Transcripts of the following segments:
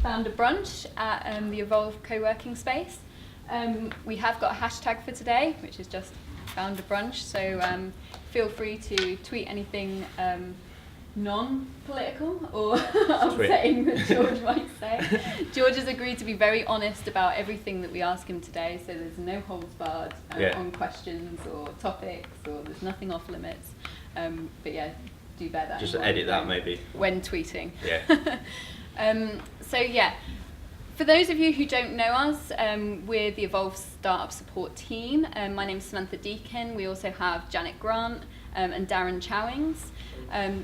founder brunch at the Evolve co-working space. We have got a hashtag for today, which is just founder brunch, so feel free to tweet anything non-political or upsetting that George might say. George has agreed to be very honest about everything that we ask him today, so there's no holds barred on questions or topics, or there's nothing off limits. But yeah, do bear that. Just edit that maybe. When tweeting. Yeah. So yeah, for those of you who don't know us, we're the Evolve Startup Support Team. My name's Samantha Deakin. We also have Janet Grant and Darren Chowings.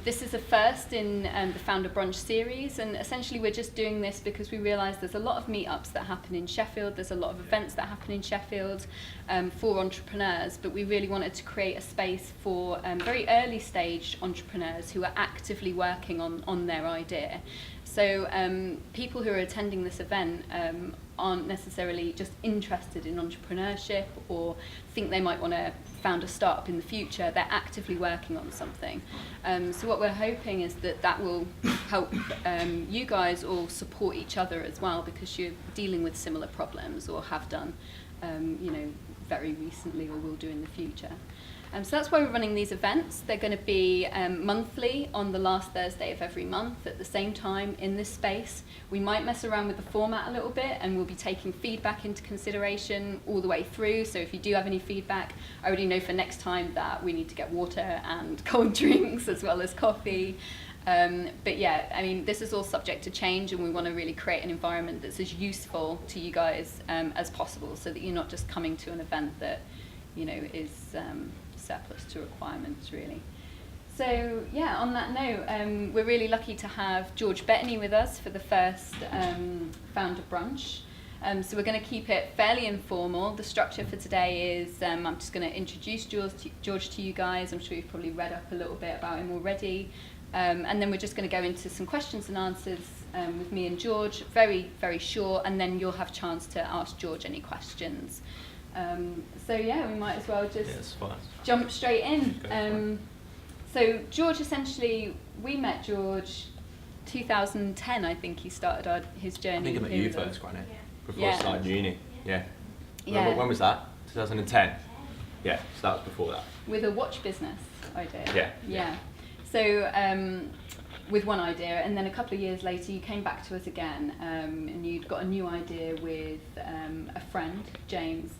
This is the first in the Founder Brunch series, and essentially we're just doing this because we realise there's a lot of meetups that happen in Sheffield, there's a lot of events that happen in Sheffield for entrepreneurs, but we really wanted to create a space for very early stage entrepreneurs who are actively working on their idea. So people who are attending this event aren't necessarily just interested in entrepreneurship or think they might want to found a startup in the future, they're actively working on something. So what we're hoping is that will help you guys all support each other as well, because you're dealing with similar problems or have done very recently or will do in the future. So that's why we're running these events. They're going to be monthly on the last Thursday of every month at the same time in this space. We might mess around with the format a little bit, and we'll be taking feedback into consideration all the way through. So if you do have any feedback, I already know for next time that we need to get water and cold drinks as well as coffee. But yeah, I mean, this is all subject to change, and we want to really create an environment that's as useful to you guys as possible, so that you're not just coming to an event that is surplus to requirements, really. So yeah, on that note, we're really lucky to have George Bettany with us for the first founder brunch. So we're going to keep it fairly informal. The structure for today is I'm just going to introduce George to you guys. I'm sure you've probably read up a little bit about him already. And then we're just going to go into some questions and answers with me and George, very, very short, and then you'll have a chance to ask George any questions. So yeah, we might as well just jump straight in. So George, essentially, we met George 2010, I think he started his journey. I think I met you first, Granny, before I started uni. Yeah. Yeah. When was that? 2010? Yeah, so that was before that. With a watch business idea. Yeah. So with one idea, and then a couple of years later you came back to us again, and you'd got a new idea with a friend, James,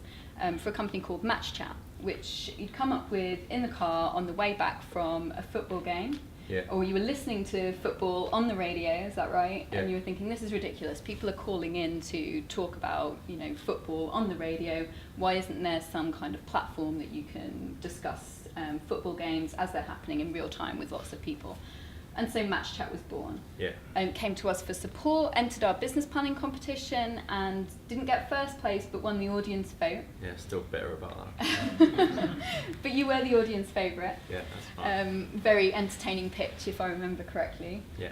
for a company called MatchChat, which you'd come up with in the car on the way back from a football game. Yeah. Or you were listening to football on the radio, is that right? Yeah. And you were thinking, this is ridiculous. People are calling in to talk about, football on the radio. Why isn't there some kind of platform that you can discuss football games as they're happening in real time with lots of people? And so MatchChat was born. Yeah. Came to us for support, entered our business planning competition, and didn't get first place, but won the audience vote. Yeah, still bitter about that. But you were the audience favourite. Yeah, that's fine. Very entertaining pitch, if I remember correctly. Yeah.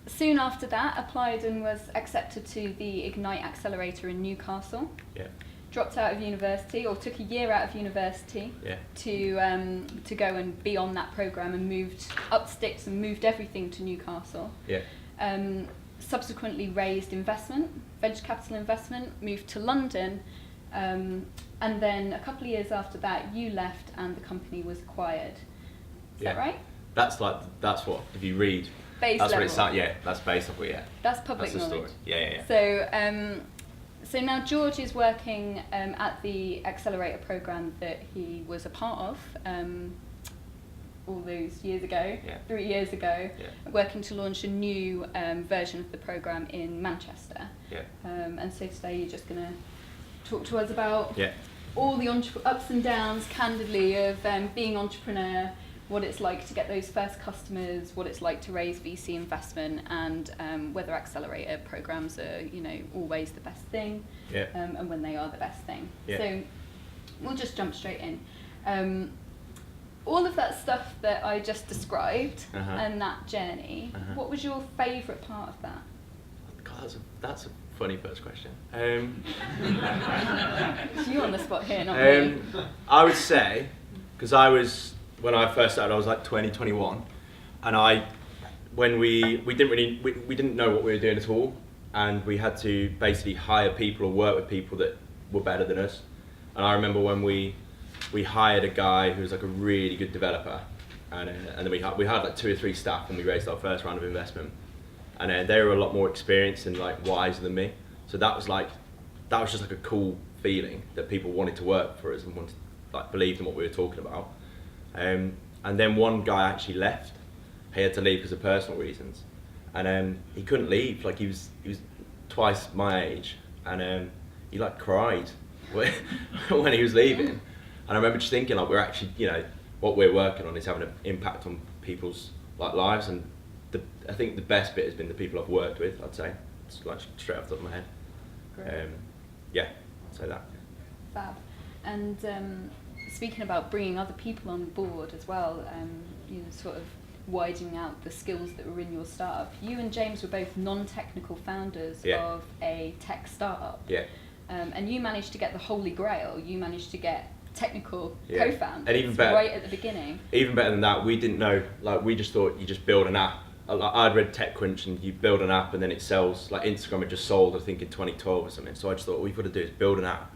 Soon after that, applied and was accepted to the Ignite Accelerator in Newcastle. Yeah. Dropped out of university, or took a year out of university to go and be on that programme, and moved up sticks and moved everything to Newcastle. Yeah. Subsequently raised investment, venture capital investment, moved to London, and then a couple of years after that you left and the company was acquired. Is that right? That's what, if you read, base that's level. what it's like, yeah, that's base level, yeah. That's public that's the knowledge. Story. Yeah. So now George is working at the Accelerator programme that he was a part of all those years ago, 3 years ago, working to launch a new version of the programme in Manchester. Yeah. And so today you're just going to talk to us about all the ups and downs, candidly, of being an entrepreneur, what it's like to get those first customers, what it's like to raise VC investment, and whether accelerator programs are, always the best thing, and when they are the best thing. Yeah. So we'll just jump straight in. All of that stuff that I just described and that journey, what was your favourite part of that? God, that's a funny first question. It's you on the spot here, not me. I would say, because when I first started, I was like 20, 21, and I when we didn't know what we were doing at all, and we had to basically hire people or work with people that were better than us. And I remember when we hired a guy who was like a really good developer, and then we hired like 2 or 3 staff when we raised our first round of investment, and they were a lot more experienced and like wiser than me. So that was just like a cool feeling that people wanted to work for us and wanted, like, believed in what we were talking about. And then one guy actually left. He had to leave because of personal reasons, and he couldn't leave. Like he was twice my age, and he like cried when he was leaving. And I remember just thinking, like, we're actually, you know, what we're working on is having an impact on people's like lives, and I think the best bit has been the people I've worked with. I'd say it's like straight off the top of my head. Great. Yeah, I'd say that. Fab. And speaking about bringing other people on board as well, you know, sort of widening out the skills that were in your startup. You and James were both non-technical founders of a tech startup. Yeah. And you managed to get the holy grail. You managed to get technical Yeah. co-founders And even better, right at the beginning. Even better than that, we didn't know, like, we just thought you just build an app. I'd read TechCrunch and you build an app and then it sells, like Instagram had just sold, I think in 2012 or something. So I just thought all you've got to do is build an app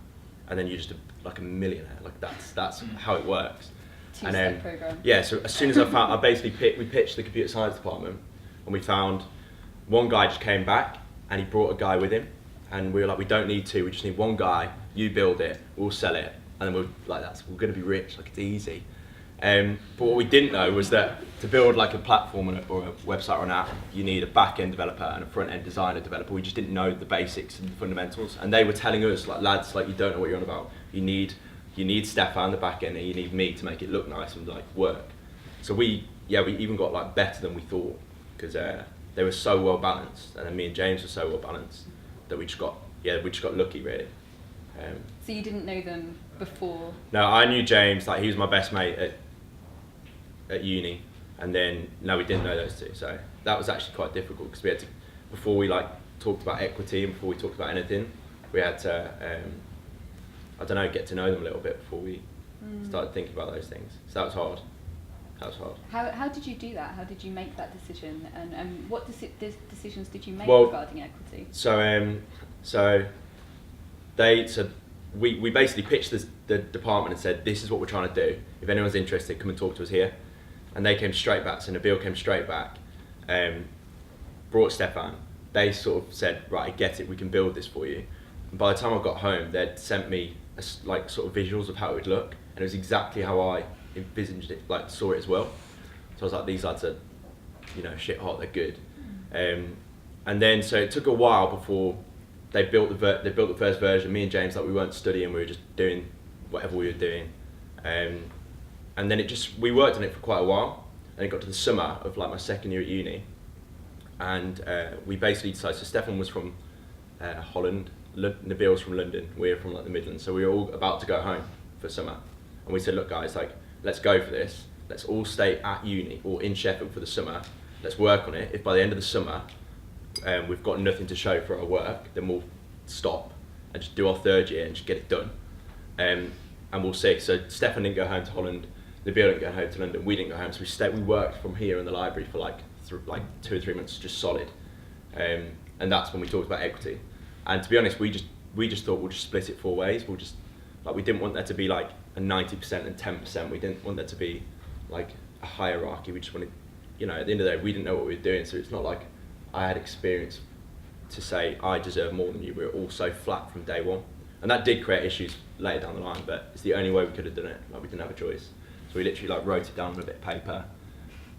and then you're just like a millionaire. Like that's how it works. Two-step program. Yeah, so as soon as we pitched the computer science department, and we found one guy just came back and he brought a guy with him, and we were like, we don't need 2, we just need 1 guy, you build it, we'll sell it, and then we're going to be rich, like it's easy. But what we didn't know was that to build like a platform or a website or an app, you need a back-end developer and a front-end designer developer. We just didn't know the basics and the fundamentals, and they were telling us, like, lads, like, you don't know what you're on about. You need Stefan, the back end, and you need me to make it look nice and like work. So we even got like better than we thought, because they were so well balanced, and then me and James were so well balanced that we just got lucky, really. So you didn't know them before? No, I knew James, like he was my best mate at uni, and then we didn't know those 2. So that was actually quite difficult, because we had to, before we like talked about equity and before we talked about anything, we had to get to know them a little bit before we started thinking about those things. So that was hard. How did you do that? How did you make that decision? And what decisions did you make regarding equity? We basically pitched the department and said, this is what we're trying to do. If anyone's interested, come and talk to us here. And they came straight back. So Nabil came straight back, brought Stefan. They sort of said, right, I get it, we can build this for you. And by the time I got home, they'd sent me like sort of visuals of how it would look, and it was exactly how I envisaged it, like saw it as well. So I was like, these lads are, you know, shit hot, they're good. And then so it took a while before they built the first version. Me and James, like, we weren't studying, we were just doing whatever we were doing. And then we worked on it for quite a while, and it got to the summer of like my second year at uni, and we basically decided, so Stefan was from Holland, Nabil's from London, we're from like the Midlands, so we were all about to go home for summer, and we said, look guys, like, let's go for this, let's all stay at uni or in Sheffield for the summer, let's work on it. If by the end of the summer we've got nothing to show for our work, then we'll stop and just do our 3rd year and just get it done, and we'll see. So Stefan didn't go home to Holland, Nabil didn't go home to London, we didn't go home, so we worked from here in the library for like 2 or 3 months, just solid, and that's when we talked about equity. And to be honest, we just thought we'll just split it 4 ways. We'll just, like, we didn't want there to be like a 90% and 10%. We didn't want there to be like a hierarchy. We just wanted, you know, at the end of the day, we didn't know what we were doing. So it's not like I had experience to say I deserve more than you. We were all so flat from day one, and that did create issues later down the line. But it's the only way we could have done it. Like, we didn't have a choice. So we literally like wrote it down on a bit of paper,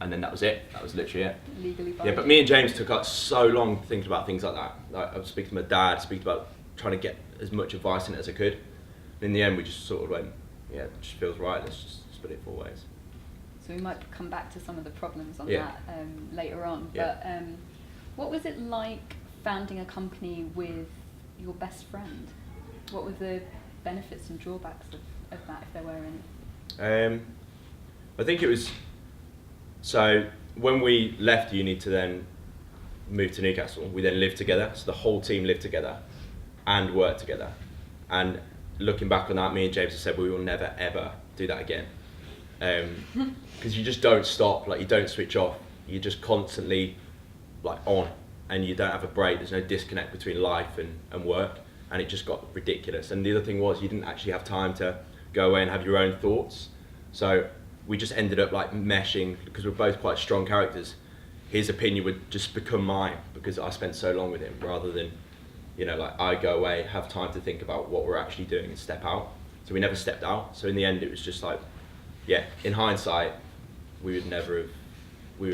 and then that was it. That was literally it. Legally binding. Yeah, but me and James took like so long thinking about things like that. Like, I was speaking to my dad, speaking about trying to get as much advice in it as I could. And in the end, we just sort of went, yeah, it just feels right. Let's just split it 4 ways. So we might come back to some of the problems on Yeah. that later on. Yeah. But what was it like founding a company with your best friend? What were the benefits and drawbacks of that, if there were any? I think it was, so when we left uni to then move to Newcastle, we then lived together. So the whole team lived together and worked together. And looking back on that, me and James have said we will never ever do that again. Because you just don't stop, like, you don't switch off. you're just constantly like on, and you don't have a break. There's no disconnect between life and work, and it just got ridiculous. And the other thing was, you didn't actually have time to go away and have your own thoughts. So we just ended up like meshing, because we're both quite strong characters. His opinion would just become mine because I spent so long with him, rather than, like I go away, have time to think about what we're actually doing and step out. So we never stepped out. So in the end, it was just like, yeah, in hindsight, we would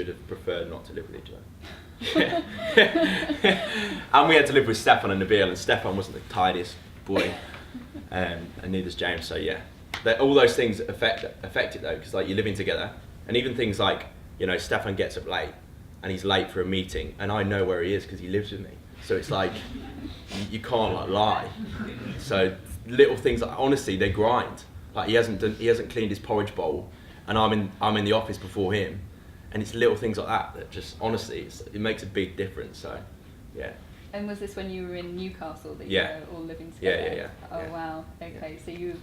have preferred not to live with each other. And we had to live with Stefan and Nabil, and Stefan wasn't the tidiest boy, and neither's James. So yeah, all those things affect it though, because like you're living together, and even things like, Stefan gets up late, and he's late for a meeting, and I know where he is because he lives with me. So it's like, you can't like lie. So little things, like, honestly, they grind. Like he hasn't cleaned his porridge bowl, and I'm in the office before him, and it's little things like that just honestly, it makes a big difference. So yeah. And was this when you were in Newcastle that you Yeah. were all living together? Yeah. Oh Yeah. wow. Okay, so you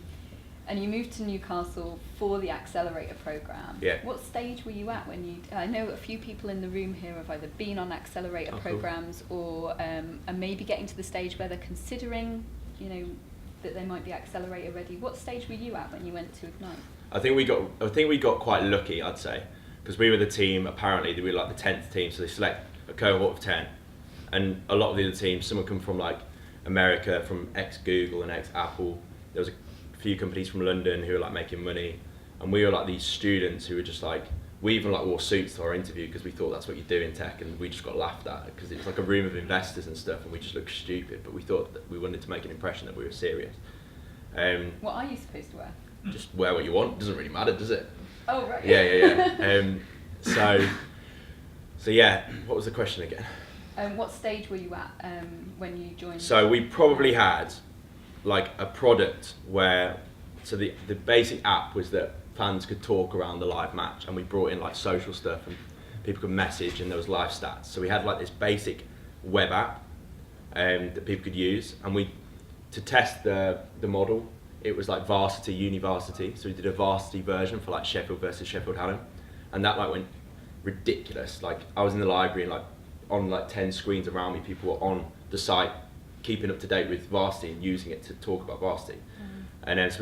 moved to Newcastle for the Accelerator program. Yeah. What stage were you at when you? I know a few people in the room here have either been on Accelerator programs or are maybe getting to the stage where they're considering, that they might be Accelerator ready. What stage were you at when you went to Ignite? I think we got quite lucky, I'd say, because we were the team. Apparently, we were like the 10th team, so they select a cohort of 10, and a lot of the other teams, some have come from like America, from ex-Google and ex-Apple. There was a few companies from London who were like making money, and we were like these students who were just like, we even like wore suits to our interview because we thought that's what you do in tech, and we just got laughed at because it was like a room of investors and stuff, and we just looked stupid, but we thought that we wanted to make an impression that we were serious. What are you supposed to wear? Just wear what you want, doesn't really matter, does it? Oh right. Yeah. So yeah, what was the question again? What stage were you at when you joined? So we probably had like a product where, so the basic app was that fans could talk around the live match, and we brought in like social stuff and people could message, and there was live stats. So we had like this basic web app that people could use, and to test the model, it was like varsity, uni-varsity. So we did a varsity version for like Sheffield versus Sheffield Hallam, and that like went ridiculous. Like I was in the library, and like on like 10 screens around me, people were on the site keeping up to date with varsity and using it to talk about varsity. And then so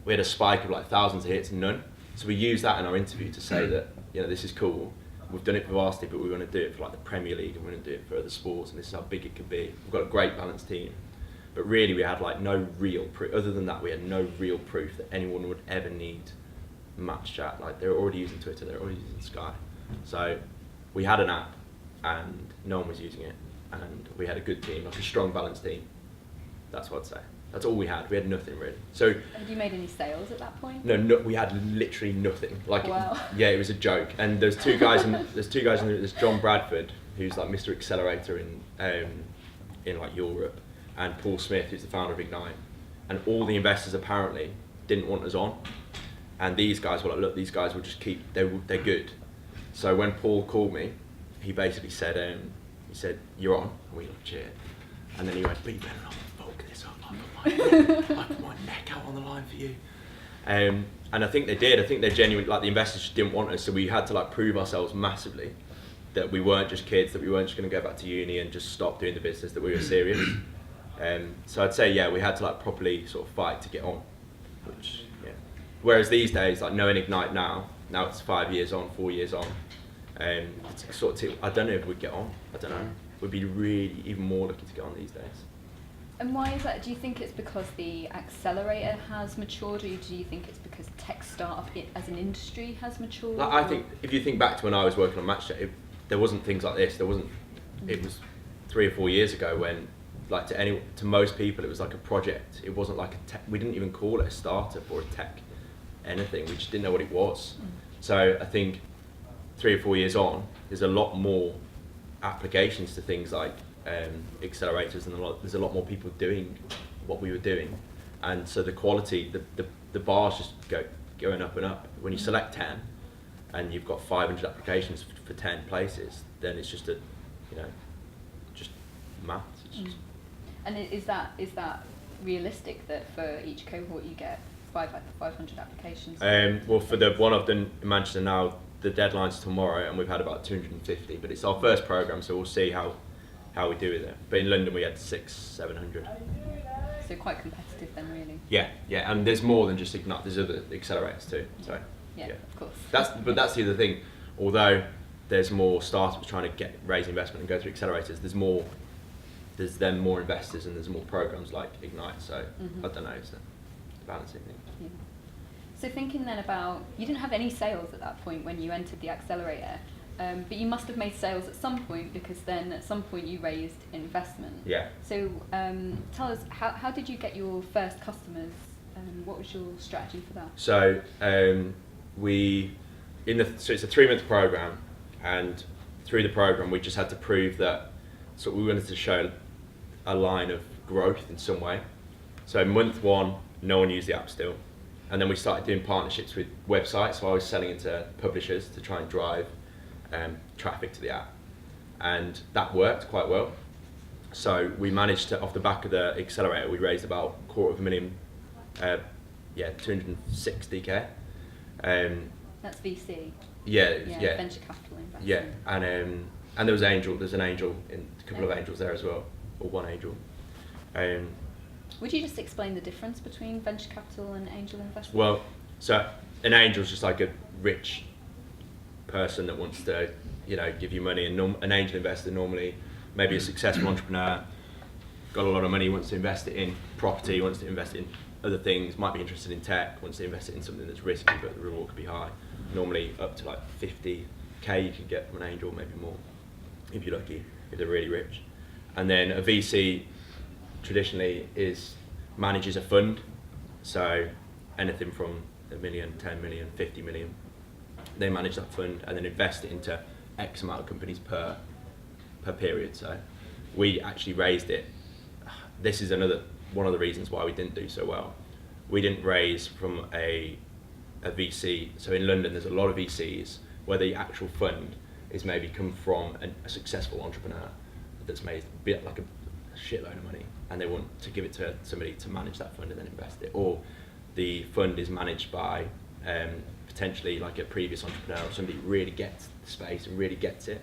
we had a spike of like thousands of hits and none. So we used that in our interview to say that, this is cool. We've done it for varsity, but we want to do it for like the Premier League, and we want to do it for other sports, and this is how big it could be. We've got a great balanced team. But really we had like no real proof. Other than that, we had no real proof that anyone would ever need MatchChat. Like they were already using Twitter, they were already using Sky. So we had an app and no one was using it. And we had a good team, like a strong balanced team. That's what I'd say. That's all we had. We had nothing really. So had you made any sales at that point? No, we had literally nothing. Like wow. Yeah, it was a joke. And there's two guys there's John Bradford, who's like Mr. Accelerator in like Europe, and Paul Smith, who's the founder of Ignite. And all the investors apparently didn't want us on. And these guys were like, look, these guys will just they're good. So when Paul called me, he basically said, you're on, and we like cheered. And then he went, but you better not fuck this up. I put my neck out on the line for you. And I think they did. I think they genuinely, like the investors just didn't want us, so we had to like prove ourselves massively that we weren't just kids, that we weren't just going to go back to uni and just stop doing the business, that we were serious. So I'd say, yeah, we had to like properly sort of fight to get on. Which, yeah. Whereas these days, like knowing Ignite now it's 5 years on, 4 years on. It's sort of I don't know if we'd get on. I don't know. We'd be really even more lucky to get on these days. And why is that? Do you think it's because the Accelerator has matured, or do you think it's because tech startup as an industry has matured? Like, I think if you think back to when I was working on MatchChat, there wasn't things like this. There wasn't. It was 3 or 4 years ago when, like to most people, it was like a project. It wasn't like a tech. We didn't even call it a startup or a tech anything. We just didn't know what it was. So I think 3 or 4 years on, there's a lot more applications to things like accelerators, and there's a lot more people doing what we were doing, and so the quality, the bars just going up and up. When you select 10 and you've got 500 applications for 10 places, then it's just just maths. And is that realistic that for each cohort you get 500 applications? Well, for the one I've done in Manchester now, the deadline's tomorrow, and we've had about 250. But it's our first program, so we'll see how we do with it. But in London, we had 600-700. So quite competitive then, really. Yeah, and there's more than just Ignite. There's other accelerators too. So yeah, of course. That's the other thing. Although there's more startups trying to raise investment and go through accelerators, there's then more investors and there's more programs like Ignite. So I don't know, it's a balancing thing. Yeah. So thinking then about, you didn't have any sales at that point when you entered the accelerator, but you must have made sales at some point, because then at some point you raised investment. Yeah. So tell us, how did you get your first customers? What was your strategy for that? So so it's a 3-month program, and through the program we just had to prove that. So we wanted to show a line of growth in some way. So month 1, no one used the app still, and then we started doing partnerships with websites. So I was selling into publishers to try and drive traffic to the app, and that worked quite well. So we managed to, off the back of the accelerator, we raised about $250,000, 260k. That's VC. Yeah. Venture capital investment. Yeah, and there's an angel, in a couple of angels there as well, or one angel. Would you just explain the difference between venture capital and angel investment? Well, so an angel's just like a rich person that wants to, give you money, and an angel investor normally maybe a successful entrepreneur, got a lot of money, wants to invest it in property, wants to invest it in other things, might be interested in tech, wants to invest it in something that's risky but the reward could be high. Normally up to like 50k you can get from an angel, maybe more if you're lucky, if they're really rich. And then a VC traditionally manages a fund, so anything from $1 million, 10 million, 50 million. They manage that fund and then invest it into X amount of companies per period. So we actually raised it. This is one of the reasons why we didn't do so well. We didn't raise from a VC. So in London, there's a lot of VCs where the actual fund is maybe come from a successful entrepreneur that's made like a shitload of money, and they want to give it to somebody to manage that fund and then invest it. Or the fund is managed by potentially like a previous entrepreneur, or somebody who really gets the space and really gets it.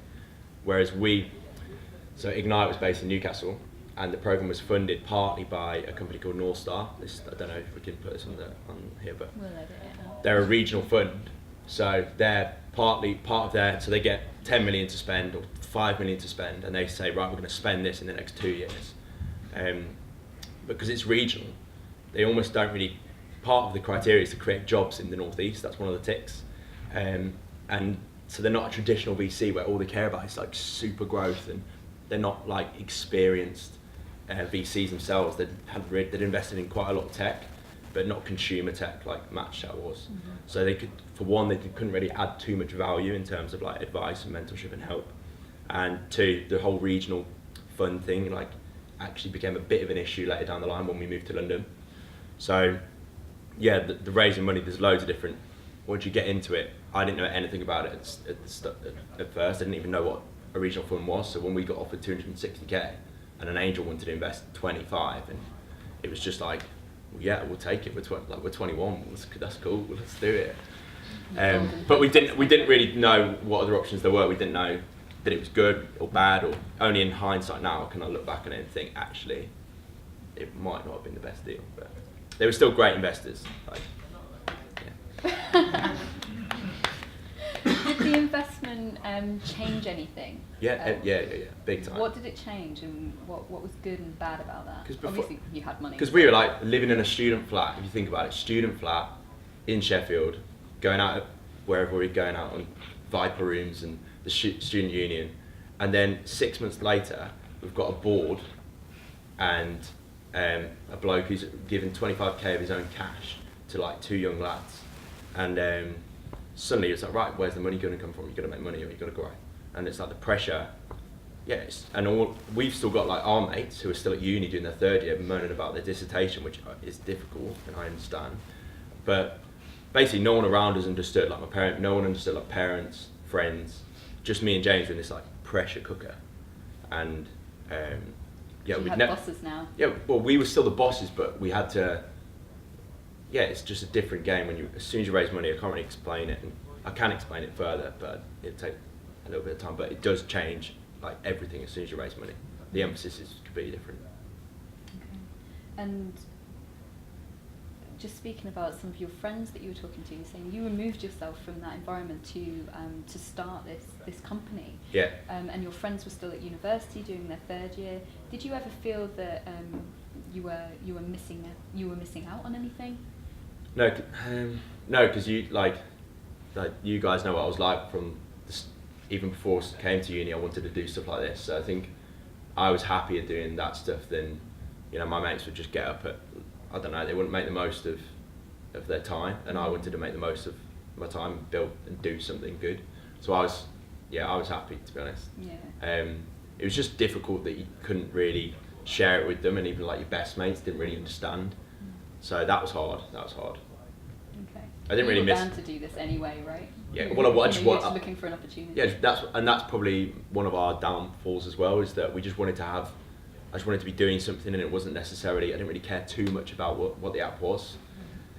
Whereas so Ignite was based in Newcastle, and the program was funded partly by a company called North Star. I don't know if we can put this on here, but we'll edit it out. They're a regional fund, so they're part of their, so they get 10 million to spend or 5 million to spend, and they say, right, we're going to spend this in the next 2 years. Because it's regional, they almost don't really, part of the criteria is to create jobs in the Northeast. That's one of the ticks. And so they're not a traditional VC where all they care about is like super growth, and they're not like experienced VCs themselves. They'd invested in quite a lot of tech, but not consumer tech like MatchChat was. Mm-hmm. So they couldn't really add too much value in terms of like advice and mentorship and help. And 2, the whole regional fund thing like actually became a bit of an issue later down the line when we moved to London. So yeah, the raising money, there's loads of different. Once you get into it, I didn't know anything about it at first. I didn't even know what a regional fund was. So when we got offered 260k and an angel wanted to invest 25, and it was just like, well, yeah, we'll take it. We're 21. That's cool. Let's do it. But we didn't really know what other options there were. We didn't know that it was good or bad, or only in hindsight now can I look back on it and think actually it might not have been the best deal. But they were still great investors. Yeah. Did the investment change anything? Yeah, big time. What did it change, and what was good and bad about that? Obviously, you had money. Because we were like living in a student flat. If you think about it, student flat in Sheffield, going out wherever we're going out on Viper rooms and the student union, and then 6 months later, we've got a board and a bloke who's given 25k of his own cash to like 2 young lads, and suddenly it's like, right, where's the money going to come from? You've got to make money or you've got to grow. And it's like the pressure, yes. And we've still got like our mates who are still at uni doing their 3rd year moaning about their dissertation, which is difficult, and I understand. But basically no one around us understood, like no one understood, like parents, friends, just me and James were in this like pressure cooker. And yeah, we'd never bosses now. Yeah, well, we were still the bosses, but we had to. Yeah, it's just a different game when as soon as you raise money, I can't really explain it. And I can explain it further, but it'd take a little bit of time. But it does change like everything as soon as you raise money. The emphasis is completely different. Okay. And just speaking about some of your friends that you were talking to, saying you removed yourself from that environment to start this company. Yeah. And your friends were still at university doing their third year. Did you ever feel that you were missing out on anything? No, because you like you guys know what I was like from even before I came to uni. I wanted to do stuff like this, so I think I was happier doing that stuff than, you know, my mates would just get up at, I don't know, they wouldn't make the most of their time, and I wanted to make the most of my time, build and do something good. So I was happy, to be honest. Yeah. It was just difficult that you couldn't really share it with them, and even like your best mates didn't really understand. So that was hard. Okay. I didn't really miss. You were bound to do this anyway, right? Yeah. You Well, I were just just looking for an opportunity. Yeah, that's probably one of our downfalls as well, is that we just wanted to have. I just wanted to be doing something, and it wasn't necessarily. I didn't really care too much about what the app was,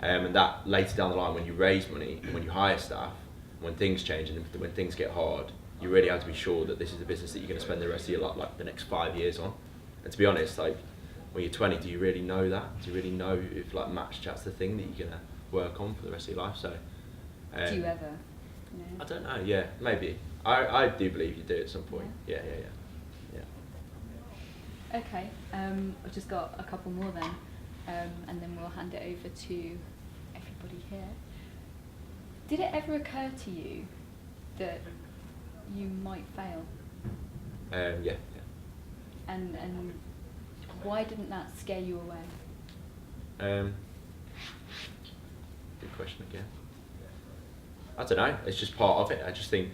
and that later down the line, when you raise money and when you hire staff, when things change and when things get hard, you really have to be sure that this is a business that you're going to spend the rest of your life, like the next 5 years on. And to be honest, like when you're 20, do you really know that? Do you really know if like MatchChat's the thing that you're going to work on for the rest of your life? So. Do you ever? No? I don't know. Yeah, maybe. I do believe you do at some point. Yeah. Okay, I've just got a couple more then, and then we'll hand it over to everybody here. Did it ever occur to you that you might fail? Yeah. And why didn't that scare you away? Good question again. I don't know. It's just part of it. I just think,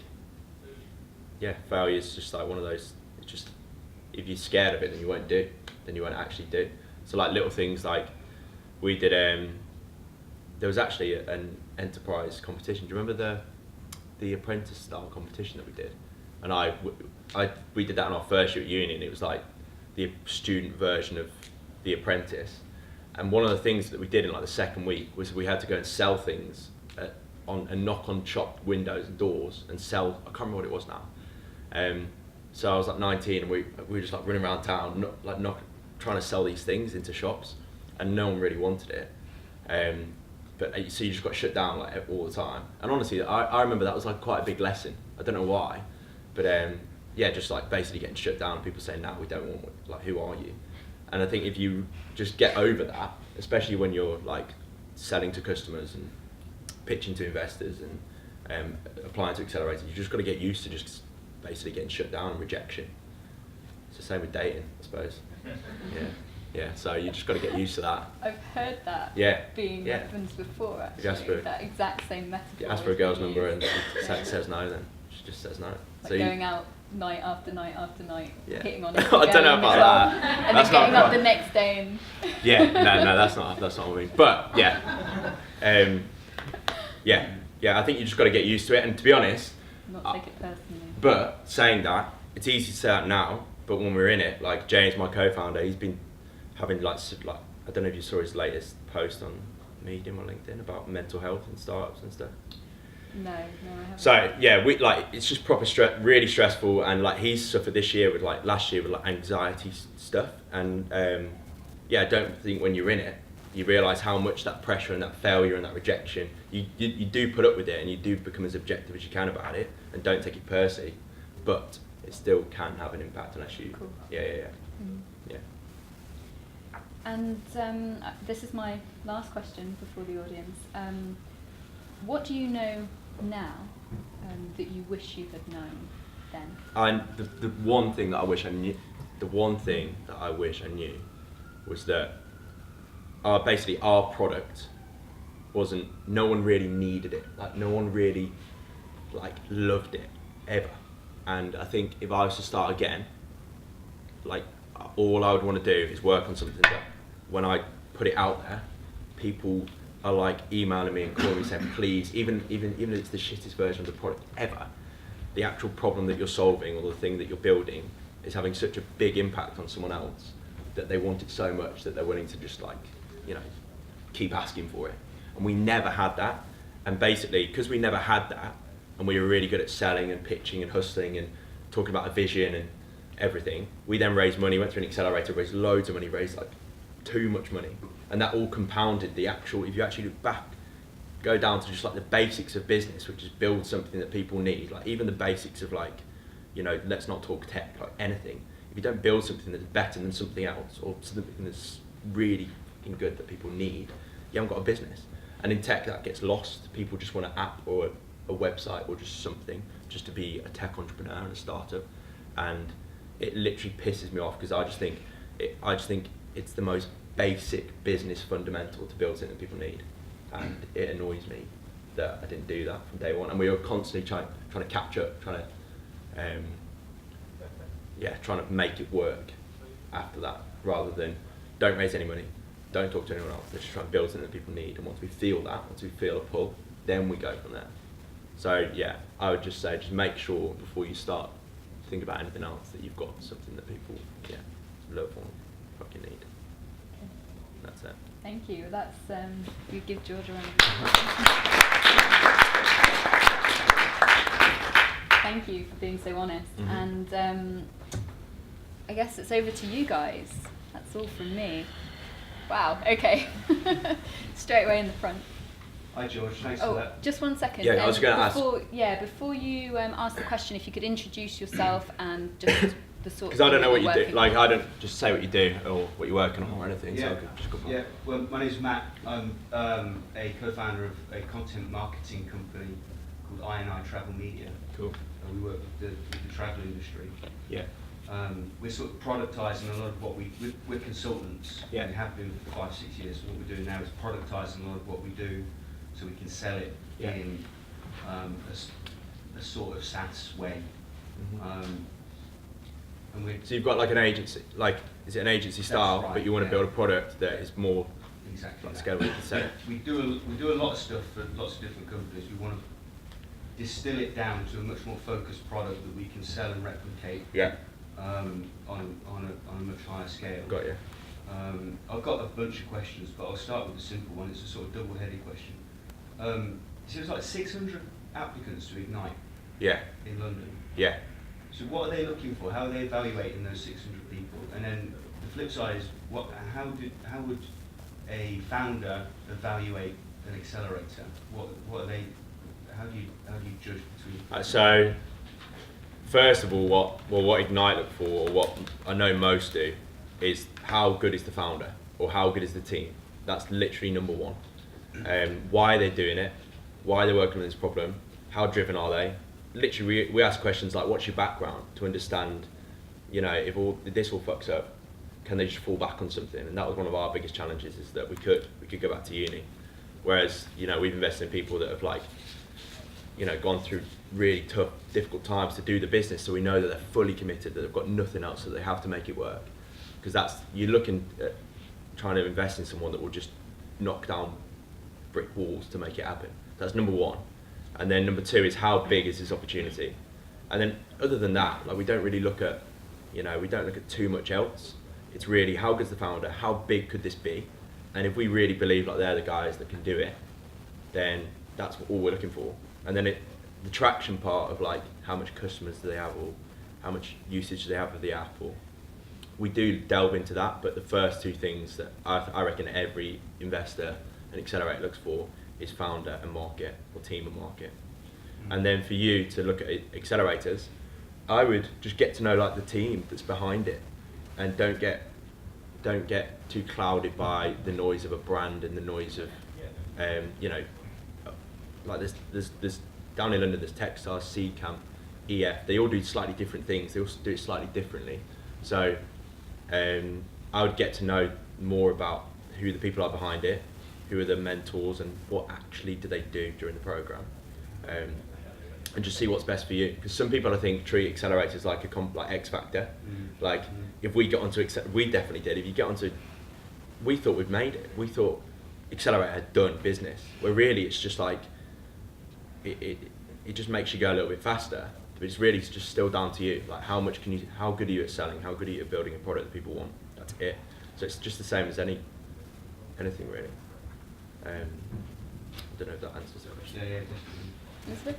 failure is just like one of those. It's just, if you're scared of it, then you won't do. Then you won't actually do. So like little things like we did. There was actually an enterprise competition. Do you remember the apprentice style competition that we did? And we did that in our first year at uni, and it was like the student version of the apprentice. And one of the things that we did in like the second week was we had to go and sell things and knock on shop windows and doors and sell. I can't remember what it was now. So I was like 19, and we were just like running around town, trying to sell these things into shops, and no one really wanted it. But so you just got shut down like all the time. And honestly, I remember that was like quite a big lesson. I don't know why, but just like basically getting shut down, and people saying, "No, we don't want. Like, who are you?" And I think if you just get over that, especially when you're like selling to customers and pitching to investors and applying to Accelerators, you just got to get used to just basically getting shut down and rejection. It's the same with dating, I suppose. Yeah. So you just got to get used to that. I've heard that being referenced before, actually. That exact same metaphor. You ask for a girl's number and she says no, then she just says no. Like so going out night after night after night, hitting on I don't know about that. And then getting up the next day and... no, that's not what I mean. But I think you just got to get used to it. And to be honest, not take it personally. But saying that, it's easy to say that now. But when we're in it, like James, my co-founder, he's been having like I don't know if you saw his latest post on Medium or LinkedIn about mental health and startups and stuff. No, I haven't. So it's just proper really stressful, and like he's suffered this year with like last year with like anxiety stuff, and I don't think when you're in it, you realise how much that pressure and that failure and that rejection, you do put up with it, and you do become as objective as you can about it, and don't take it personally, but it still can have an impact unless you. Cool. Yeah. And this is my last question before the audience. What do you know now that you wish you had known then? The one thing that I wish I knew, was that basically our product wasn't. No one really needed it. Like no one really loved it ever. And I think if I was to start again, like all I would want to do is work on something that when I put it out there, people are like emailing me and calling me saying, please, even if it's the shittest version of the product ever, the actual problem that you're solving or the thing that you're building is having such a big impact on someone else that they want it so much that they're willing to just keep asking for it. And we never had that. And basically, because we never had that, and we were really good at selling and pitching and hustling and talking about a vision and everything, we then raised money, went through an accelerator, raised loads of money, raised like too much money. And that all compounded the actual, if you actually look back, go down to just like the basics of business, which is build something that people need, like even the basics of like, you know, let's not talk tech, like anything. If you don't build something that's better than something else, or something that's really fucking good that people need, you haven't got a business. And in tech, that gets lost. People just want an app or a website or just something, just to be a tech entrepreneur and a startup. And it literally pisses me off, because I just think it's the most basic business fundamental to build something that people need. And it annoys me that I didn't do that from day one. And we were constantly trying to catch up, trying to make it work after that, rather than don't raise any money, don't talk to anyone else. Let's just try and build something that people need. And once we feel a pull, then we go from there. So yeah, I would just say, just make sure before you start think about anything else that you've got something that people love or fucking need. That's it. Thank you. That's you give George a round. Thank you for being so honest. Mm-hmm. And I guess it's over to you guys. That's all from me. Wow. Okay. Straight away in the front. Hi George, thanks for that. Just 1 second. Yeah, I was going to ask. Before you ask the question, if you could introduce yourself and just the sort. Because I don't know what you do. Like, I don't just say what you do or what you're working on or anything. Yeah. So I could just go Yeah. Well, my name's Matt. I'm a co-founder of a content marketing company called I&I Travel Media. Cool. We work with the travel industry. Yeah. We're sort of productising a lot of what we're consultants. Yeah. We have been for 5-6 years. What we're doing now is productising a lot of what we do, so we can sell it in a sort of SaaS way. Mm-hmm. So you've got like an agency, like is it an agency style, right, but you want to build a product that is more exactly like scalable to sell. We do a lot of stuff for lots of different companies. We want to distill it down to a much more focused product that we can sell and replicate. Yeah. On a much higher scale. Got you. I've got a bunch of questions, but I'll start with the simple one. It's a sort of double-headed question. So it's like 600 applicants to Ignite. Yeah. In London. Yeah. So what are they looking for? How are they evaluating those 600 people? And then the flip side is, how would a founder evaluate an accelerator? What are they? How do you judge between? So, first of all, what Ignite look for, or what I know most do, is how good is the founder, or how good is the team. That's literally number one. Why are they doing it? Why are they working on this problem? How driven are they? Literally, we ask questions like, what's your background, to understand, you know, if this all fucks up, can they just fall back on something? And that was one of our biggest challenges, is that we could go back to uni. Whereas, you know, we've invested in people that have, like, you know, gone through really tough, difficult times to do the business, so we know that they're fully committed, that they've got nothing else, so they have to make it work. Because you're looking at trying to invest in someone that will just knock down brick walls to make it happen. That's number one. And then number two is, how big is this opportunity? And then other than that, like, we don't really look at, you know, we don't look at too much else. It's really, how good's the founder? How big could this be? And if we really believe like they're the guys that can do it, then that's all we're looking for. And then the traction part of, like, how much customers do they have, or how much usage do they have of the app, or we do delve into that. But the first two things that I reckon every investor and accelerator looks for is founder and market, or team and market. Mm-hmm. And then for you to look at accelerators, I would just get to know, like, the team that's behind it, and don't get too clouded by the noise of a brand and the noise of you know, like there's down in London, there's Techstars, Seedcamp, EF. They all do slightly different things. They all do it slightly differently. So I would get to know more about who the people are behind it, who are the mentors, and what actually do they do during the program, and just see what's best for you. Because some people, I think, treat accelerators like like X Factor. Mm. Like, if we got onto we definitely did. If you get onto, we thought we'd made it. We thought Accelerator had done business. Where really it's just like, it just makes you go a little bit faster. But it's really just still down to you. Like, how good are you at selling? How good are you at building a product that people want? That's it. So it's just the same as anything really. don't know if that answers that question. Yeah, definitely. Elizabeth,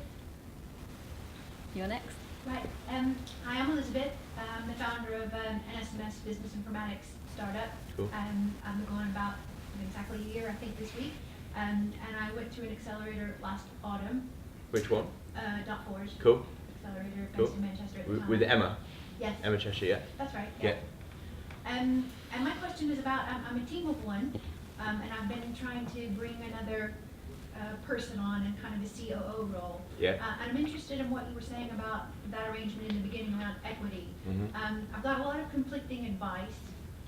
you're next. Right. Hi, I'm Elizabeth. I'm the founder of an SMS business informatics startup. Cool. I'm going about exactly a year, I think, this week. And I went through an accelerator last autumn. Which one? .Forge. Cool. Accelerator based Cool. in Manchester at the time. With Emma? Yes. Emma Cheshire, yeah? That's right. Yeah. And my question is about, I'm a team of one, and I've been trying to bring another person on in kind of a COO role. Yeah. I'm interested in what you were saying about that arrangement in the beginning around equity. Mhm. I've got a lot of conflicting advice,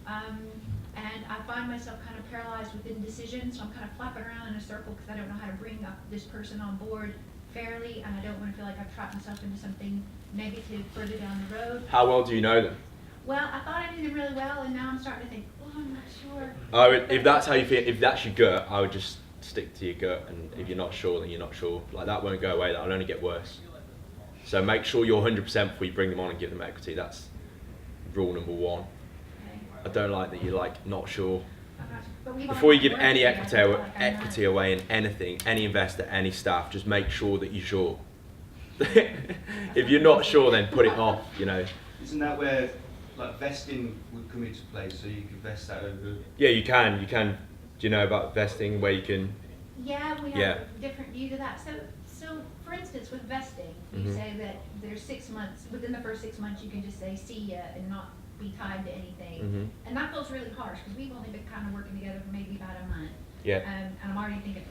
and I find myself kind of paralyzed with indecision, so I'm kind of flapping around in a circle because I don't know how to bring up this person on board fairly, and I don't want to feel like I've trapped myself into something negative further down the road. How well do you know them? Well, I thought I knew them really well, and now I'm starting to think, well, I'm not sure. I would, if that's how you feel, if that's your gut, I would just stick to your gut, and if you're not sure, then you're not sure. Like, that won't go away, that'll only get worse. So make sure you're 100% before you bring them on and give them equity. That's rule number one. Okay. I don't like that you're like not sure. But we've Before you already give worked any together, equity, I feel like I'm equity not- away in anything, any investor, any staff, just make sure that you're sure. If you're not sure, then put it off, you know. Isn't that where like vesting would come into play? So you could vest that over. Yeah, you can. Do you know about vesting where you can? Yeah, we have Yeah. different views of that. So for instance, with vesting, you Mhm. say that there's 6 months, within the first 6 months, you can just say see ya and not be tied to anything. Mhm. And that feels really harsh because we've only been kind of working together for maybe about a month. Yeah. And I'm already thinking,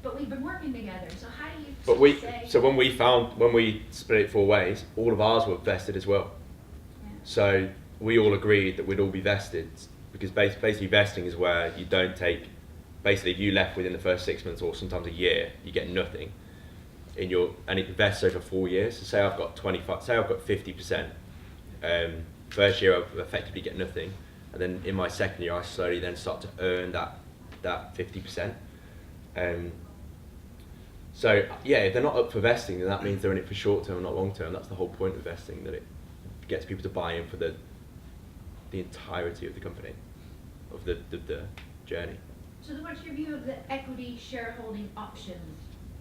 but we've been working together. So how do you But say? when we split it 4 ways, all of ours were vested as well. Yeah. So we all agreed that we'd all be vested, because basically vesting is where you don't take, basically if you left within the first 6 months or sometimes a year, you get nothing and it vests over 4 years. So say I've got 50%, first year I effectively get nothing, and then in my second year I slowly then start to earn that 50%. So yeah, if they're not up for vesting, then that means they're in it for short term, not long term. That's the whole point of vesting, that it gets people to buy in for the entirety of the company, of the journey. So then what's your view of the equity shareholding options,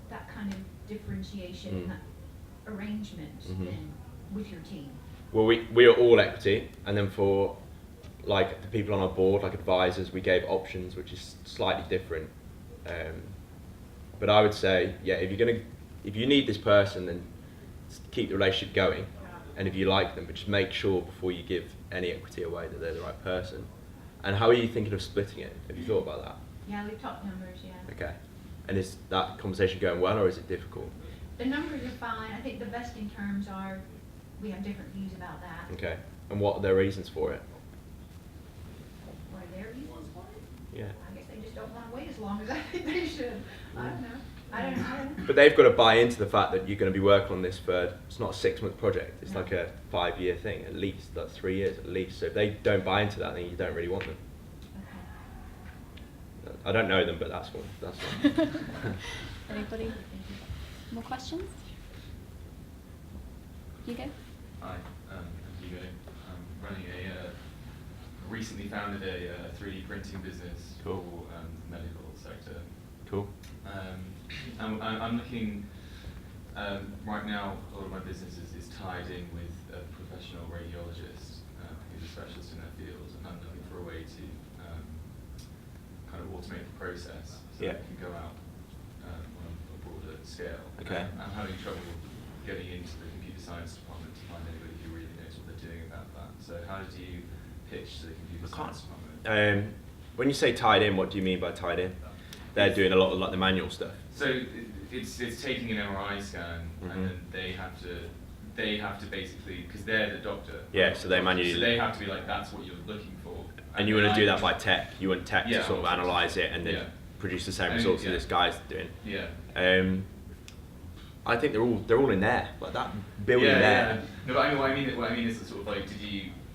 that kind of differentiation, that arrangement then with your team? Well, we are all equity, and then for like the people on our board, like advisors, we gave options, which is slightly different. But I would say, yeah, if you need this person, then keep the relationship going, and if you like them, but just make sure before you give any equity away that they're the right person. And how are you thinking of splitting it? Have you thought about that? Yeah, we've talked numbers, yeah. Okay. And is that conversation going well, or is it difficult? The numbers are fine. I think the vesting terms are, we have different views about that. Okay. And what are their reasons for it? What are their reasons for it? Yeah. I guess they just don't want to wait as long as I think they should. I don't know. I don't know. But they've got to buy into the fact that you're going to be working on this for, it's not a 6-month project, it's No. like a 5-year thing, at least, like 3 years at least. So if they don't buy into that, then you don't really want them. Okay. I don't know them, but that's one. Anybody? More questions? Hugo? Hi, I'm Hugo. I'm running recently founded a 3D printing business Cool. for the medical sector. Cool. I'm looking, right now, a lot of my business is tied in with a professional radiologist who's a specialist in their field, and I'm looking for a way to kind of automate the process so Yeah. that we can go out on a broader scale. Okay. I'm having trouble getting into the computer science department to find anybody who really knows what they're doing about that. So how do you pitch to the computer science department? When you say tied in, what do you mean by tied in? They're doing a lot of like the manual stuff. So it's taking an MRI scan, Mhm. and then they have to basically, because they're the doctor. Yeah, so they manually- So they have to be like, that's what you're looking for. And you then want to do I- that by tech. You want tech Yeah. to sort of analyse it and then Yeah. produce the same I mean, results that yeah. this guy's doing. Yeah. I think they're all in there, like that building Yeah, there. yeah. No, but what I mean is sort of like,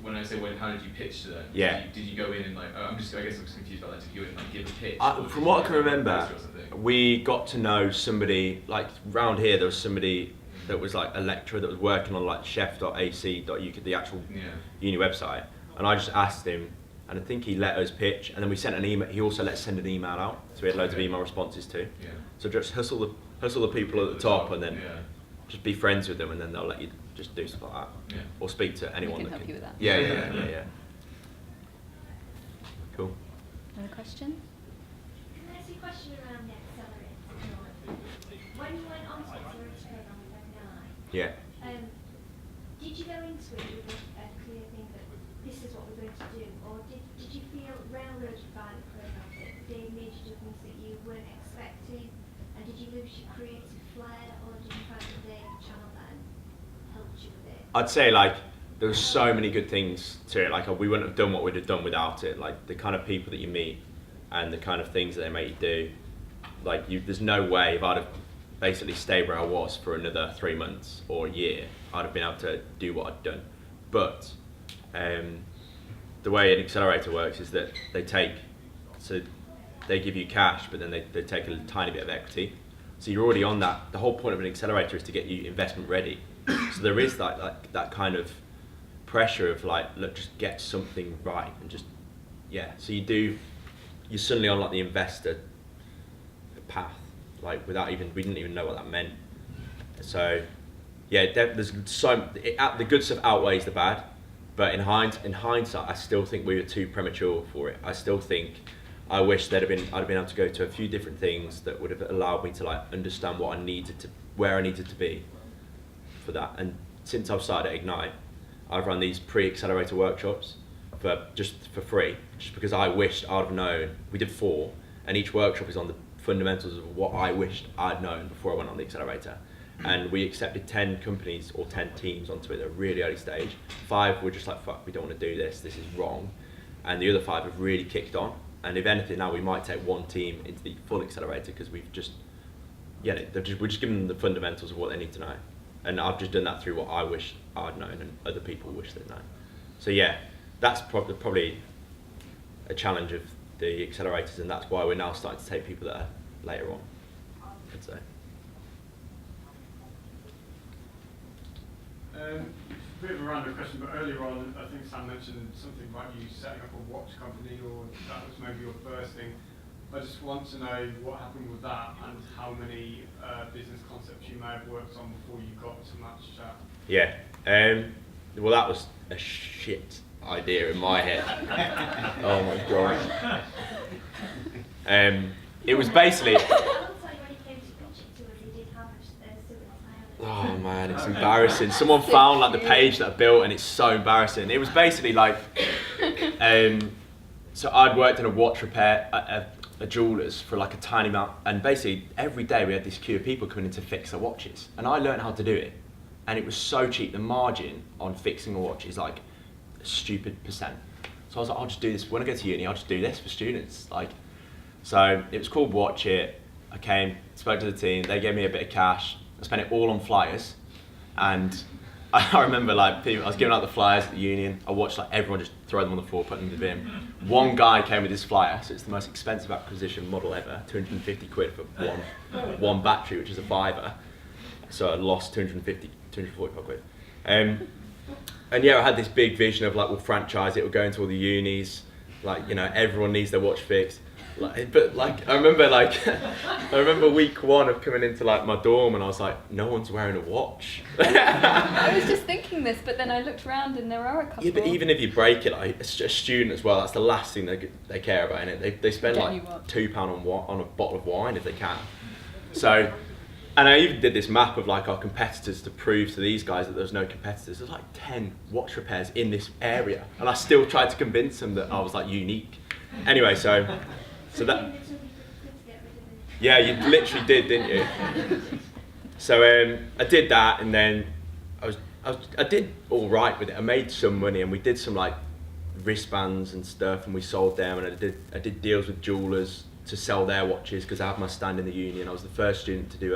when I say how did you pitch to them? Yeah. Did you go in and like, I guess I'm just confused about that. Did you go in and like give a pitch? or From did what you I can go in and remember, poster or something? we got to know somebody, like round here there was somebody that was like a lecturer that was working on like chef.ac.uk, the actual Yeah. uni website, and I just asked him and I think he let us pitch, and then we sent an email. He also let us send an email out, so we had loads of email responses too. Yeah. So just hustle the people at the top, and then Yeah. just be friends with them, and then they'll let you just do stuff like that, Yeah. or speak to anyone can that help you with that. Yeah. Cool. Another question? Can I ask you a question around the Accelerator? When you went on to the Accelerator program with F9, Yeah. did you go into it with a clear thing that this is what we're going to do, or did you feel railroaded by the program that they made you do things that you weren't expecting, and did you lose your creative flair, or did you find that they channeled that and helped you with it? I'd say like there were so many good things to it. Like we wouldn't have done what we'd have done without it. Like the kind of people that you meet and the kind of things that they make you do. Like there's no way if I'd have basically stayed where I was for another 3 months or a year, I'd have been able to do what I'd done. But the way an accelerator works is that they give you cash, but then they take a tiny bit of equity. So you're already on that. The whole point of an accelerator is to get you investment ready. So there is that kind of pressure of like, look, just get something right and just, yeah. So you're suddenly on like the investor path, like we didn't even know what that meant. So yeah, there's the good stuff outweighs the bad, but in hindsight, I still think we were too premature for it. I still think I wish I'd have been able to go to a few different things that would have allowed me to like understand where I needed to be for that. And since I've started at Ignite, I've run these pre-accelerator workshops for free, just because I wished I'd have known. We did 4, and each workshop is on the fundamentals of what I wished I'd known before I went on the accelerator. And we accepted 10 companies or 10 teams onto it at a really early stage. 5 were just like, fuck, we don't want to do this, this is wrong. And the other 5 have really kicked on. And if anything, now we might take 1 team into the full accelerator, because we're just giving them the fundamentals of what they need to know. And I've just done that through what I wish I'd known and other people wish they'd known. So yeah, that's probably a challenge of the accelerators, and that's why we're now starting to take people that are later on, I'd say. A bit of a random question, but earlier on, I think Sam mentioned something about you setting up a watch company, or that was maybe your first thing. I just want to know what happened with that and how many business concepts you may have worked on before you got to MatchChat. Yeah, well that was a shit idea in my head. Oh my god. It was basically. Oh man, it's embarrassing. Someone found like the page that I built, and it's so embarrassing. It was basically like, so I'd worked in a watch repair, a jeweller's for like a tiny amount, and basically every day we had this queue of people coming in to fix their watches, and I learned how to do it, and it was so cheap. The margin on fixing a watch is like a stupid percent. So I was like, I'll just do this. When I go to uni, I'll just do this for students. Like, so it was called Watch It. I came, spoke to the team, they gave me a bit of cash. I spent it all on flyers, and I remember like I was giving out the flyers at the union. I watched like everyone just throw them on the floor, put them in the bin. One guy came with his flyer, so it's the most expensive acquisition model ever, 250 quid for one battery, which is a £5. So I lost 245 quid. And yeah, I had this big vision of like, we'll franchise it, we'll go into all the unis, like, you know, everyone needs their watch fixed. Like, but like I remember week 1 of coming into like my dorm, and I was like, no one's wearing a watch. I was just thinking this, but then I looked around and there are a couple. Yeah, but even if you break it, like a student as well, that's the last thing they care about, innit? They spend like £2 on a bottle of wine if they can. So, and I even did this map of like our competitors to prove to these guys that there was no competitors. There's like 10 watch repairs in this area, and I still tried to convince them that I was like unique. Anyway, so that, yeah, you literally did, didn't you? So I did that, and then I did all right with it. I made some money, and we did some like wristbands and stuff, and we sold them, and I did deals with jewellers to sell their watches, because I had my stand in the union. I was the first student to do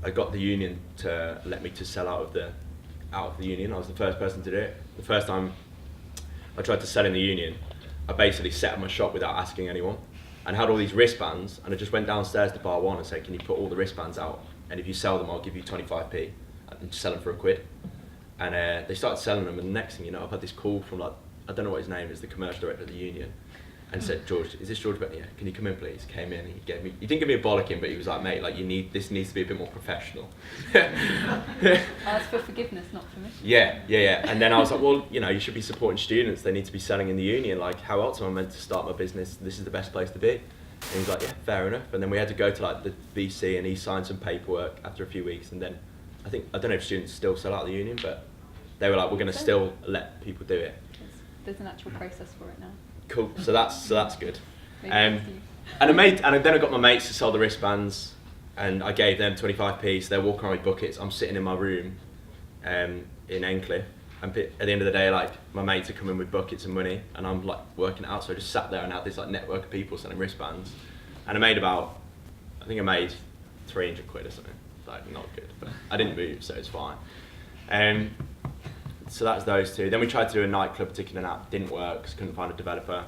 I got the union to let me to sell out of the union. I was the first person to do it. The first time I tried to sell in the union, I basically set up my shop without asking anyone, and had all these wristbands, and I just went downstairs to bar 1 and said, can you put all the wristbands out, and if you sell them, I'll give you 25p, and sell them for £1. And they started selling them, and the next thing you know, I've had this call from like I don't know what his name is, the commercial director of the union, and said, George, is this George Bentley? Yeah, can you come in please? Came in, he didn't give me a bollocking, but he was like, mate, like this needs to be a bit more professional. Ask for forgiveness, not permission. Yeah. And then I was like, well, you should be supporting students. They need to be selling in the union. Like, how else am I meant to start my business? This is the best place to be. And he was like, yeah, fair enough. And then we had to go to like the VC, and he signed some paperwork after a few weeks. And then I don't know if students still sell out of the union, but they were like, we're going to still let people do it. There's an actual process for it now. Cool. So that's good. Maybe And then I got my mates to sell the wristbands, and I gave them 25p. So they're walking around with buckets. I'm sitting in my room, in Endcliffe, and at the end of the day, like my mates are coming with buckets of money, and I'm like working it out. So I just sat there and had this like network of people selling wristbands, and I made 300 quid or something. Like not good, but I didn't move, so it's fine. So that's those two. Then we tried to do a nightclub ticketing app, didn't work because couldn't find a developer,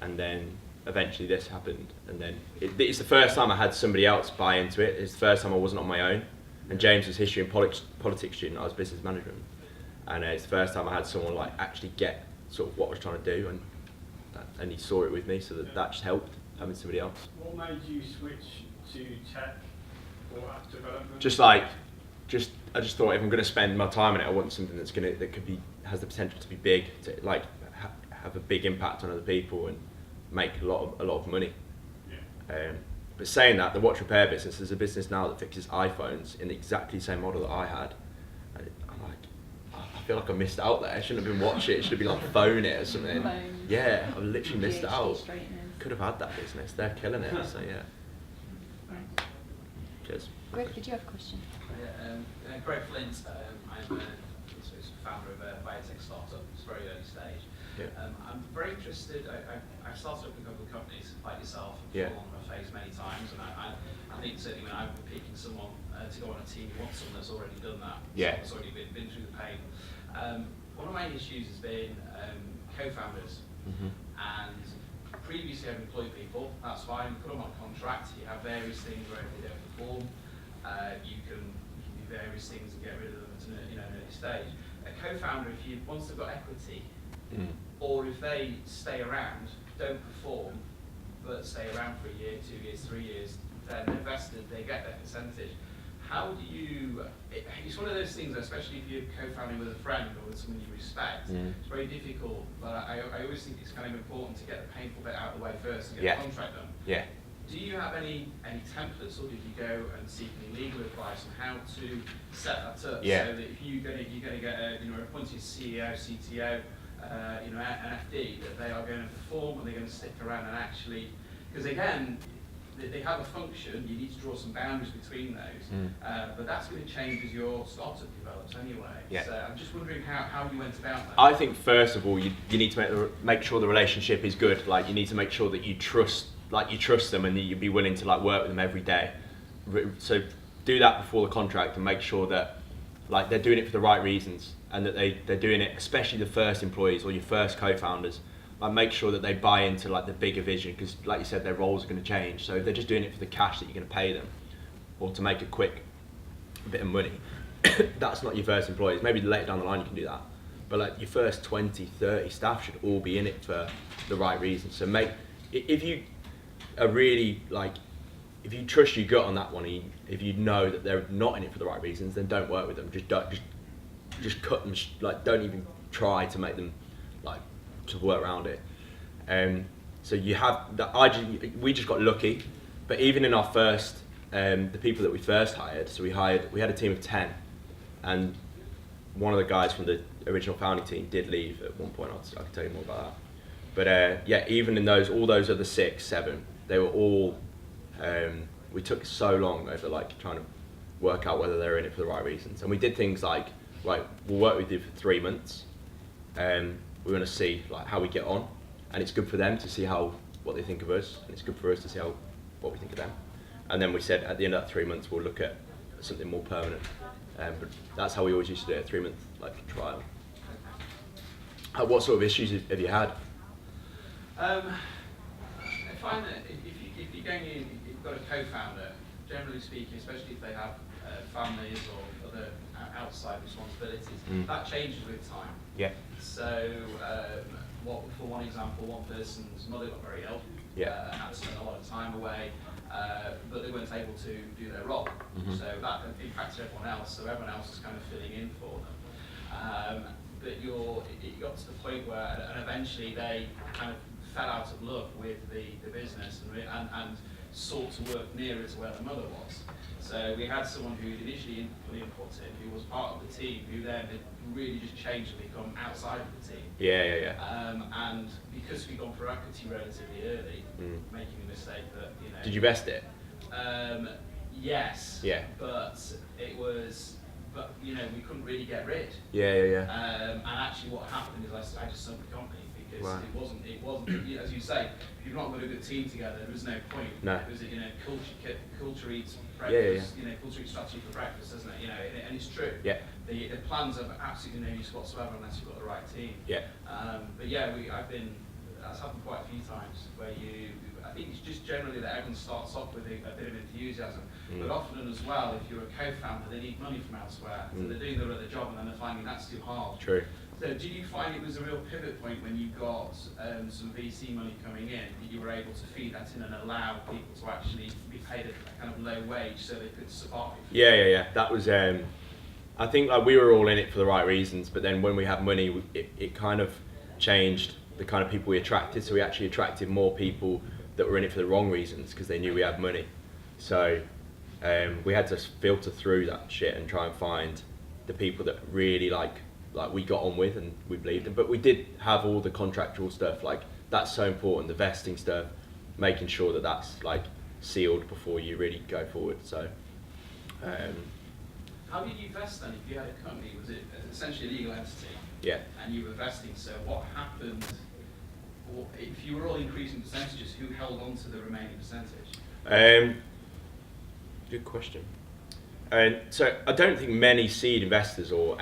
and then eventually this happened. And then it's the first time I had somebody else buy into it. It's the first time I wasn't on my own. And James was history and politics student. I was business management, and it's the first time I had someone like actually get sort of what I was trying to do, and he saw it with me. So that just helped having somebody else. What made you switch to tech or app development? I just thought if I'm going to spend my time on it, I want something has the potential to be big, to like have a big impact on other people and make a lot of money. Yeah. But saying that, the watch repair business is a business now that fixes iPhones in exactly the same model that I had. And I'm like, I feel like I missed out there. I shouldn't have been watching it. It should have been like phone it or something. Phones. Yeah, I literally missed out. straighteners. Could have had that business. They're killing it. So yeah. Cheers. Greg, did you have a question? Greg Flint, I'm a founder of a biotech startup. It's very early stage. Yeah. I'm very interested. I've started up a couple of companies like yourself and Yeah. fallen on my face many times, and I think certainly when I'm picking someone to go on a team, you want someone that's already done that. Yeah. That's already been through the pain. One of my issues has been co-founders, and previously I've employed people. That's fine. Put them on contract. You have various things where if they don't perform, you can do various things and get rid of them at an early stage. A co-founder, once they've got equity, or if they stay around, don't perform, but stay around for a year, 2 years, 3 years, then they're vested, they get their percentage. How do you, it's one of those things, especially if you're co-founding with a friend or with someone you respect, it's very difficult, but I always think it's kind of important to get the painful bit out of the way first and get the contract done. Yeah. Do you have any templates, or did you go and seek any legal advice on how to set that up so that if you're going to get a appointed CEO, CTO, an FD, that they are going to perform and they're going to stick around and actually, because again, they have a function, you need to draw some boundaries between those, but that's going to change as your startup develops anyway. Yeah. So I'm just wondering how you went about that. I think first of all, you need to make sure the relationship is good. Like you need to make sure that you trust them and that you'd be willing to like work with them every day. So do that before the contract and make sure that like they're doing it for the right reasons and that they're doing it, especially the first employees or your first co-founders. Like make sure that they buy into like the bigger vision, because like you said, their roles are going to change. So if they're just doing it for the cash that you're going to pay them or to make a quick bit of money, that's not your first employees. Maybe later down the line you can do that, but like your first 20, 30 staff should all be in it for the right reasons. So if you are really like, if you trust your gut on that one, if you know that they're not in it for the right reasons, then don't work with them. Just cut them. Like don't even try to make them like to work around it. So you have that. We just got lucky, but even in our first, the people that we first hired, so we had a team of 10, and one of the guys from the original founding team did leave at one point. I can tell you more about that. But yeah, even in all those other 6, 7, they were all. We took so long over like trying to work out whether they were in it for the right reasons, and we did things like, right, we'll work with you for 3 months. We want to see like how we get on, and it's good for them to see what they think of us, and it's good for us to see what we think of them. And then we said at the end of that 3 months we'll look at something more permanent. But that's how we always used to do it, a 3 month like trial. What sort of issues have you had? I find that if you're going in, you've got a co-founder, generally speaking, especially if they have families or other outside responsibilities. That changes with time. Yeah. So, for one example, one person's mother got very ill, had to spend a lot of time away, but they weren't able to do their role. So that impacted everyone else, so everyone else was kind of filling in for them. But it got to the point where, and eventually they kind of fell out of love with the business and sought to work nearer to where the mother was. So we had someone who initially inputted, who was part of the team, who then had really just changed and become outside of the team. And because we'd gone for equity relatively early, making the mistake that, you know... Did you vest it? Yes. Yeah. But it was... But, you know, we couldn't really get rid. And actually what happened is I just sunk the company because it wasn't, as you say, if you've not got a good team together, there was no point. No. It was, you know, culture eats breakfast, you know, culture eats strategy for breakfast, isn't it? You know, and it's true. Yeah. The plans have absolutely no use whatsoever unless you've got the right team. Yeah. But yeah, that's happened quite a few times where I think it's just generally that everyone starts off with a bit of enthusiasm. But often as well, if you're a co-founder, they need money from elsewhere. So they're doing their other job and then they're finding that's too hard. True. So did you find it was a real pivot point when you got some VC money coming in, that you were able to feed that in and allow people to actually be paid a kind of low wage so they could survive? Yeah. That was, I think like we were all in it for the right reasons, but then when we had money, it kind of changed the kind of people we attracted. So we actually attracted more people that were in it for the wrong reasons because they knew we had money. So we had to filter through that shit and try and find the people that really like we got on with and we believed in. But we did have all the contractual stuff, like that's so important, the vesting stuff, making sure that that's like sealed before you really go forward. So how did you vest then? If you had a company, was it essentially a legal entity? Yeah. And you were vesting, so what happened? Or if you were all increasing percentages, who held on to the remaining percentage? Good question. So I don't think many seed investors or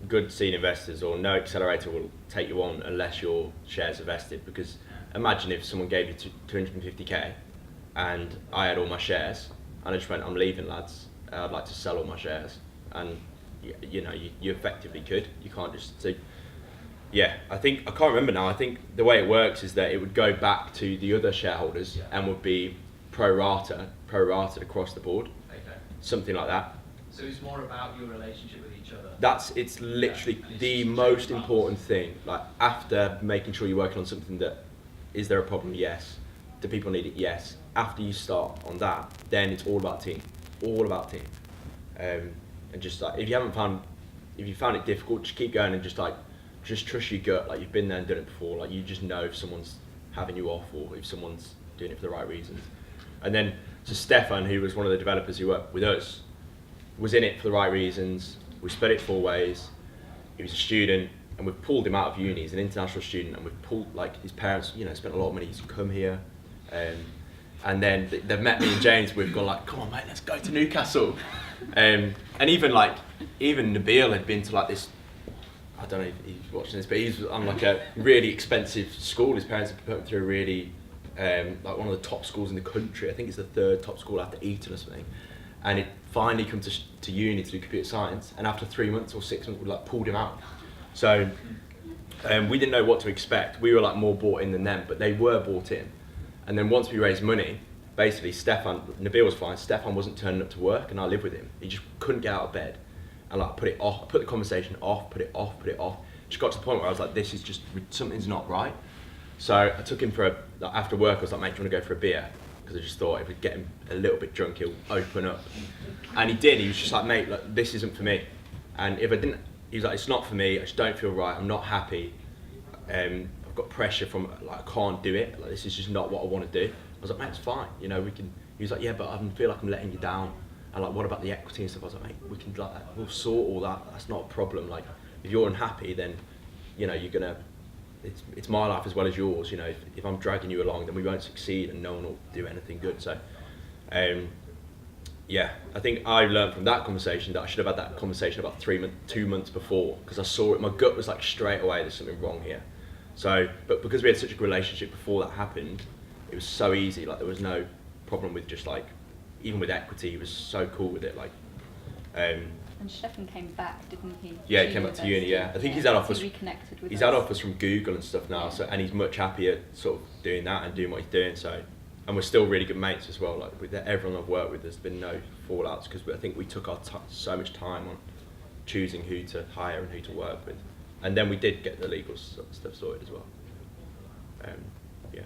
good seed investors or no accelerator will take you on unless your shares are vested, because imagine if someone gave you 250k and I had all my shares and I just went, I'm leaving lads, I'd like to sell all my shares, and you know you effectively could, you can't just say, I can't remember now, I think the way it works is that it would go back to the other shareholders and would be prorated across the board, something like that. So it's more about your relationship with each other. It's literally the most important thing. Like after making sure you're working on something, that is there a problem? Yes. Do people need it? Yes. After you start on that, then it's all about team, and just like if you found it difficult, just keep going and just trust your gut. Like you've been there and done it before. Like you just know if someone's having you off or if someone's doing it for the right reasons. And then so Stefan, who was one of the developers who worked with us, was in it for the right reasons. We split it 4 ways. He was a student, and we've pulled him out of uni. He's an international student, and we've pulled, like, his parents, you know, spent a lot of money to come here. And then they've met me and James. We've gone like, come on, mate, let's go to Newcastle. And even Nabil had been to like this. I don't know if he's watching this, but he's on like a really expensive school. His parents had put him through a really like one of the top schools in the country. I think it's the 3rd top school after Eton or something. And it finally come to uni to do computer science, and after 3 months or 6 months, we like pulled him out. So we didn't know what to expect. We were like more bought in than them, but they were bought in. And then once we raised money, basically Nabil was fine. Stefan wasn't turning up to work, and I lived with him. He just couldn't get out of bed, and like put the conversation off, put it off. Just got to the point where I was like, this is just, something's not right. So I took him after work. I was like, mate, do you want to go for a beer? Because I just thought if we get him a little bit drunk, he'll open up. And he did. He was just like, mate, look, this isn't for me. And if I didn't, he was like, it's not for me. I just don't feel right. I'm not happy. I've got pressure from, like, I can't do it. Like, this is just not what I want to do. I was like, mate, it's fine. You know, we can. He was like, yeah, but I feel like I'm letting you down. And like, what about the equity and stuff? I was like, mate, we can, like, we'll sort all that. That's not a problem. Like, if you're unhappy, then, you know, you're gonna. It's my life as well as yours. You know, if I'm dragging you along, then we won't succeed, and no one will do anything good. So, I think I learned from that conversation that I should have had that conversation about 2 months before, because I saw it. My gut was like straight away, there's something wrong here. So, but because we had such a good relationship before that happened, it was so easy. Like there was no problem with just like even with equity, he was so cool with it. Like, And Stefan came back, didn't he? yeah, he came back to uni. Yeah, I think he's had offers. He reconnected with He's us. had offers from Google and stuff now, so and he's much happier sort of doing that and doing what he's doing. So, and we're still really good mates as well. Like with everyone I've worked with, there's been no fallouts because I think we took our so much time on choosing who to hire and who to work with, and then we did get the legal stuff sorted as well. Yeah.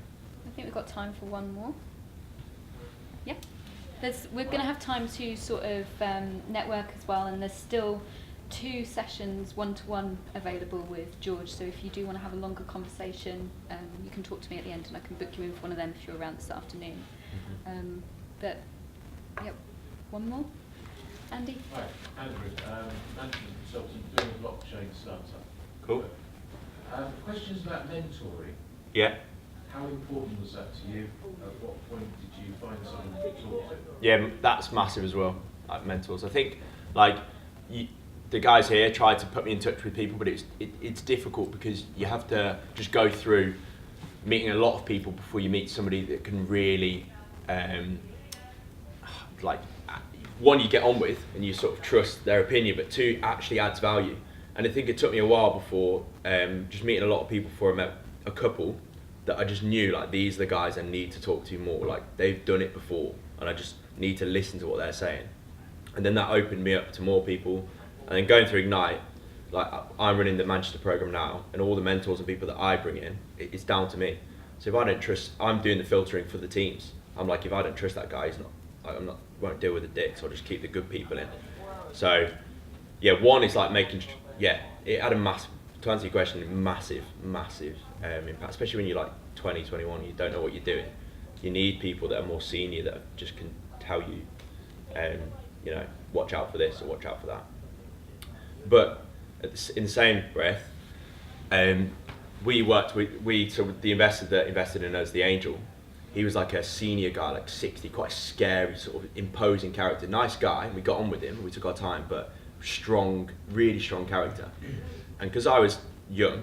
I think we've got time for one more. Yeah. We're going to have time to sort of network as well, and there's still 2 sessions one-to-one available with George, so if you do want to have a longer conversation, you can talk to me at the end and I can book you in for one of them if you're around this afternoon. But, yep, one more. Andy? Hi, Andrew, management consultant doing a blockchain startup. Cool. Questions about mentoring. Yeah. How important was that to you? At what point did you find someone to talk to? Yeah, that's massive as well, like mentors. I think, like, the guys here tried to put me in touch with people, but it's difficult because you have to just go through meeting a lot of people before you meet somebody that can really, like, 1, you get on with and you sort of trust their opinion, but 2, actually adds value. And I think it took me a while before, just meeting a lot of people before I met a couple, that I just knew, like, these are the guys I need to talk to more. Like, they've done it before and I just need to listen to what they're saying. And then that opened me up to more people. And then going through Ignite, like, I'm running the Manchester program now, and all the mentors and people that I bring in, it's down to me. So if I don't trust, I'm doing the filtering for the teams. I'm like, if I don't trust that guy, won't deal with the dicks, I'll just keep the good people in. So yeah, 1 is like making, it had a massive, to answer your question, massive impact, especially when you're like 20, 21, you don't know what you're doing. You need people that are more senior that just can tell you, you know, watch out for this or watch out for that. But in the same breath, we worked with, so the investor that invested in us, the angel, he was like a senior guy, like 60, quite a scary, sort of imposing character. Nice guy, we got on with him, we took our time, but strong, really strong character. And because I was young,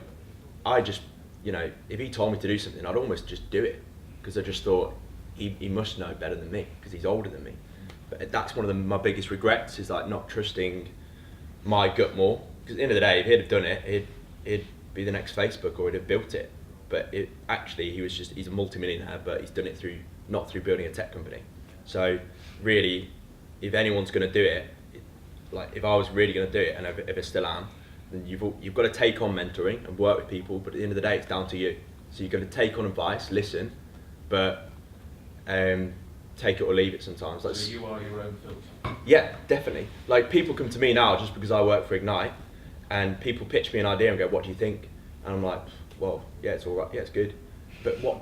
I just, you know, if he told me to do something, I'd almost just do it. Because I just thought, he must know better than me, because he's older than me. But that's one of my biggest regrets, is like not trusting my gut more. Because at the end of the day, if he'd have done it, he'd be the next Facebook, or he'd have built it. But actually, he's a multi-millionaire, but he's done it not through building a tech company. So really, if anyone's going to do it, like if I was really going to do it, and if I still am, then you've got to take on mentoring and work with people, but at the end of the day, it's down to you. So you've got to take on advice, listen, but take it or leave it sometimes. Like, So you are your own filter? Yeah, definitely. Like, people come to me now just because I work for Ignite, and people pitch me an idea and go, what do you think? And I'm like, well, yeah, it's all right, yeah, it's good. But what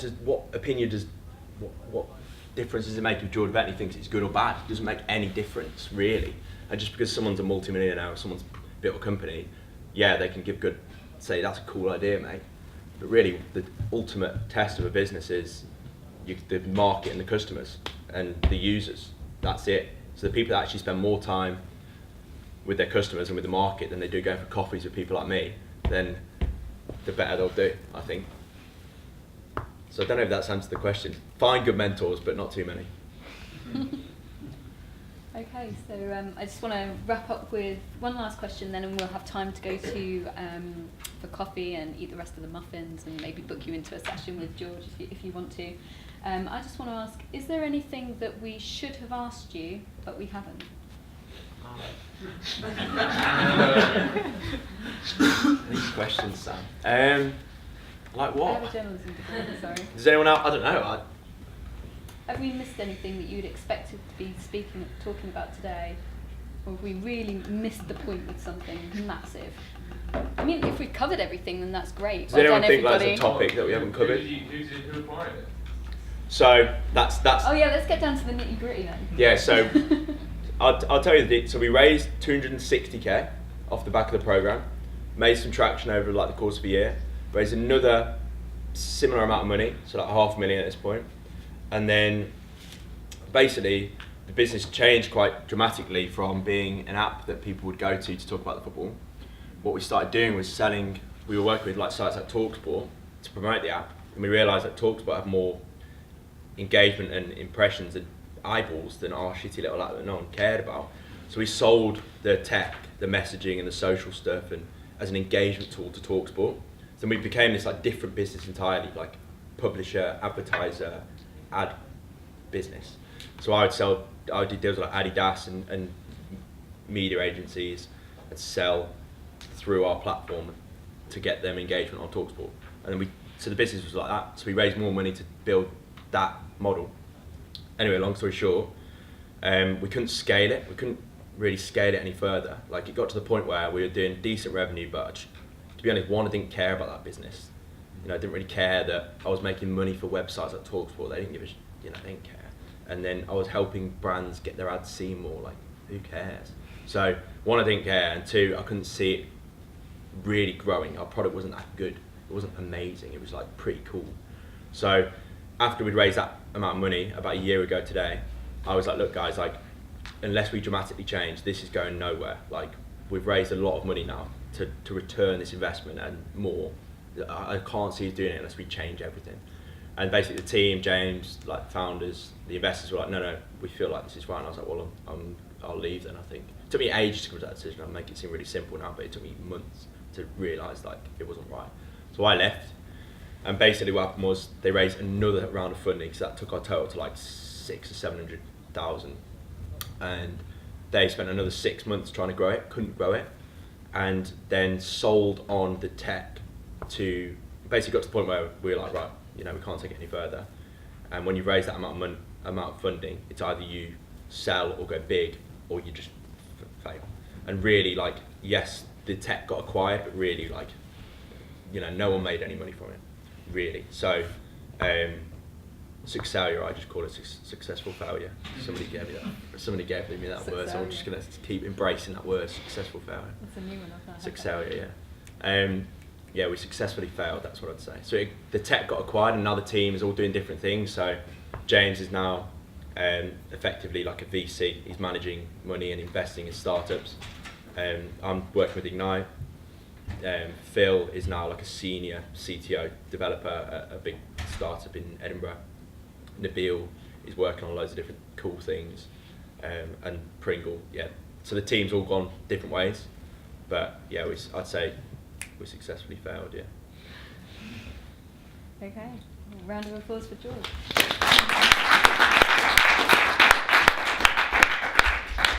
difference does it make if George Bentley thinks it's good or bad? It doesn't make any difference, really. And just because someone's a multi-millionaire or someone's built a company, yeah, they can say that's a cool idea, mate. But really, the ultimate test of a business is the market and the customers and the users. That's it. So the people that actually spend more time with their customers and with the market than they do going for coffees with people like me, then the better they'll do, I think. So I don't know if that's answered the question. Find good mentors, but not too many. Okay, so I just want to wrap up with one last question then, and we'll have time to go to for coffee and eat the rest of the muffins and maybe book you into a session with George if you want to. I just want to ask, is there anything that we should have asked you but we haven't? These questions, Sam. Like I have a what? journalism degree, sorry. Does anyone else? I don't know. Have we missed anything that you'd expected to be talking about today? Or have we really missed the point with something massive? I mean, if we've covered everything, then that's great. Does anyone done, think that's everybody. a topic that we haven't covered? Who acquired it? So that's. Oh yeah, let's get down to the nitty gritty then. Yeah. So I'll tell you. So we raised 260k off the back of the program, made some traction over like the course of a year, raised another similar amount of money, so like $500,000 at this point, and then basically the business changed quite dramatically from being an app that people would go to talk about the football. What we started doing was selling. We were working with like sites like TalkSport to promote the app, and we realised that TalkSport have more engagement and impressions eyeballs than our shitty little app that no one cared about. So we sold the tech, the messaging and the social stuff and as an engagement tool to TalkSport. So we became this like different business entirely, like publisher, advertiser, ad business. So I did deals with like Adidas and media agencies and sell through our platform to get them engagement on TalkSport. And then so the business was like that. So we raised more money to build that model. Anyway, long story short, we couldn't scale it. We couldn't really scale it any further. Like it got to the point where we were doing decent revenue, but to be honest, I didn't care about that business. You know, I didn't really care that I was making money for websites like TalkSport. They didn't give a they didn't care. And then I was helping brands get their ads seen more. Like, who cares? So one, I didn't care, and two, I couldn't see it really growing. Our product wasn't that good. It wasn't amazing. It was like pretty cool. So after we'd raised that amount of money about a year ago today, I was like, look guys, like unless we dramatically change, this is going nowhere. Like we've raised a lot of money now to return this investment and more. I can't see us doing it unless we change everything. And basically the team, James, like founders, the investors were like, no, we feel like this is right. And I was like, well, I'll leave then, I think. It took me ages to come to that decision. I'll make it seem really simple now, but it took me months to realise like it wasn't right. So I left, and basically what happened was they raised another round of funding, so that took our total to like 600,000 or 700,000, and they spent another 6 months trying to grow it, couldn't grow it, and then sold on the tech to basically got to the point where we were like, right, we can't take it any further. And when you raise that amount of funding, it's either you sell or go big, or you just fail. And really, like, yes, the tech got acquired, but really, like, no one made any money from it, really. So, Accelerator, I just call it successful failure. Somebody gave me that word, so I'm just gonna keep embracing that word, successful failure. That's a new one, I've not heard Accelerator, yeah. Yeah, we successfully failed, that's what I'd say. So the tech got acquired and now the team is all doing different things. So James is now effectively like a VC. He's managing money and investing in startups. I'm working with Ignite. Phil is now like a senior CTO developer at a big startup in Edinburgh. Nabil is working on loads of different cool things. And Pringle, yeah. So the team's all gone different ways. But yeah, I'd say we successfully failed, yeah. Okay, round of applause for George.